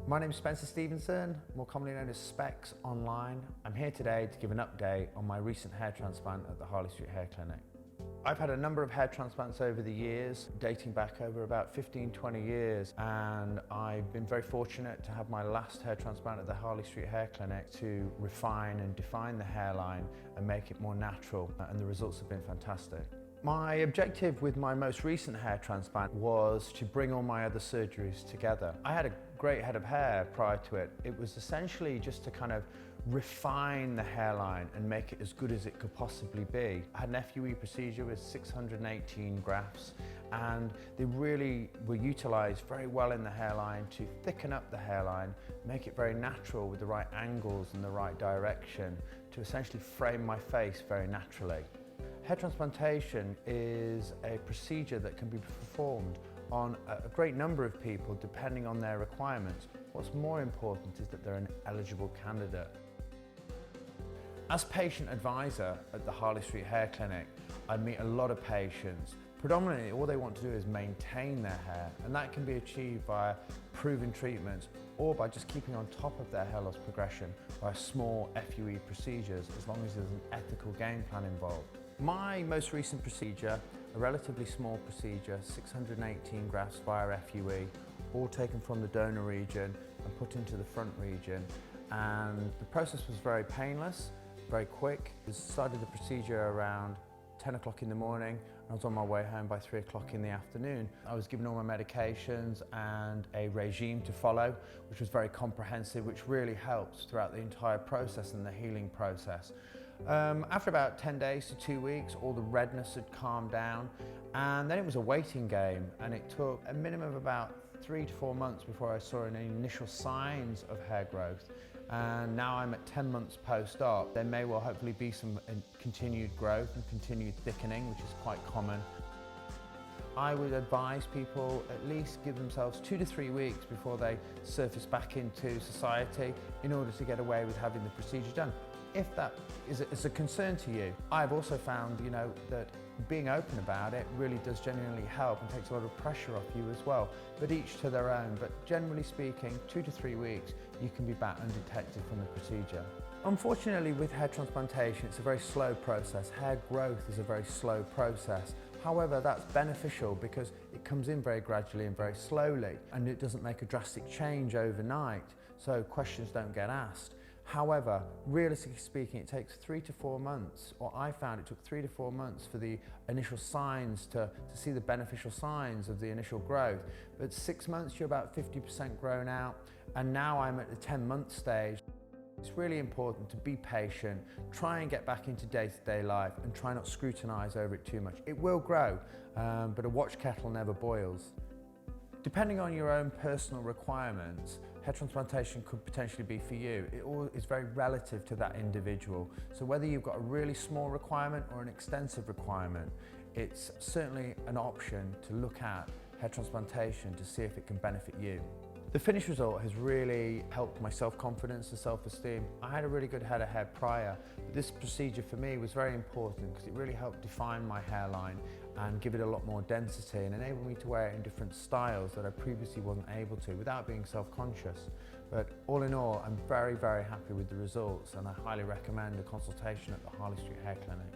My name is Spencer Stevenson, more commonly known as Spex online. I'm here today to give an update on my recent hair transplant at the Harley Street Hair Clinic. I've had a number of hair transplants over the years, dating back over about 15-20 years, and I've been very fortunate to have my last hair transplant at the Harley Street Hair Clinic to refine and define the hairline and make it more natural, and the results have been fantastic. My objective with my most recent hair transplant was to bring all my other surgeries together. I had a great head of hair prior to it. It was essentially just to kind of refine the hairline and make it as good as it could possibly be. I had an FUE procedure with 618 grafts, and they really were utilised very well in the hairline to thicken up the hairline, make it very natural with the right angles and the right direction to essentially frame my face very naturally. Hair transplantation is a procedure that can be performed on a great number of people depending on their requirements. What's more important is that they're an eligible candidate. As patient advisor at the Harley Street Hair Clinic, I meet a lot of patients. Predominantly, all they want to do is maintain their hair, and that can be achieved via proven treatments or by just keeping on top of their hair loss progression by small FUE procedures, as long as there's an ethical game plan involved. My most recent procedure, a relatively small procedure, 618 grafts via FUE, all taken from the donor region and put into the front region. And the process was very painless, very quick. I started the procedure around 10 o'clock in the morning, and I was on my way home by 3 o'clock in the afternoon. I was given all my medications and a regime to follow, which was very comprehensive, which really helped throughout the entire process and the healing process. After about 10 days to 2 weeks, all the redness had calmed down, and then it was a waiting game, and it took a minimum of about 3 to 4 months before I saw any initial signs of hair growth. And now I'm at 10 months post-op. There may well hopefully be some continued growth and continued thickening, which is quite common. I would advise people at least give themselves 2 to 3 weeks before they surface back into society in order to get away with having the procedure done. If that is a concern to you, I've also found, that being open about it really does genuinely help and takes a lot of pressure off you as well, but each to their own. But generally speaking, 2 to 3 weeks, you can be back undetected from the procedure. Unfortunately, with hair transplantation, it's a very slow process. Hair growth is a very slow process. However, that's beneficial because it comes in very gradually and very slowly, and it doesn't make a drastic change overnight, so questions don't get asked. However, realistically speaking, it takes 3 to 4 months, or I found it took 3 to 4 months for the initial signs to see the beneficial signs of the initial growth. But 6 months, you're about 50% grown out, and now I'm at the 10-month stage. It's really important to be patient, try and get back into day-to-day life, and try not scrutinise over it too much. It will grow, but a watch kettle never boils. Depending on your own personal requirements, hair transplantation could potentially be for you. It all is very relative to that individual. So whether you've got a really small requirement or an extensive requirement, it's certainly an option to look at hair transplantation to see if it can benefit you. The finished result has really helped my self-confidence and self-esteem. I had a really good head of hair prior, but this procedure for me was very important because it really helped define my hairline and give it a lot more density and enable me to wear it in different styles that I previously wasn't able to without being self-conscious. But all in all, I'm very, very happy with the results, and I highly recommend a consultation at the Harley Street Hair Clinic.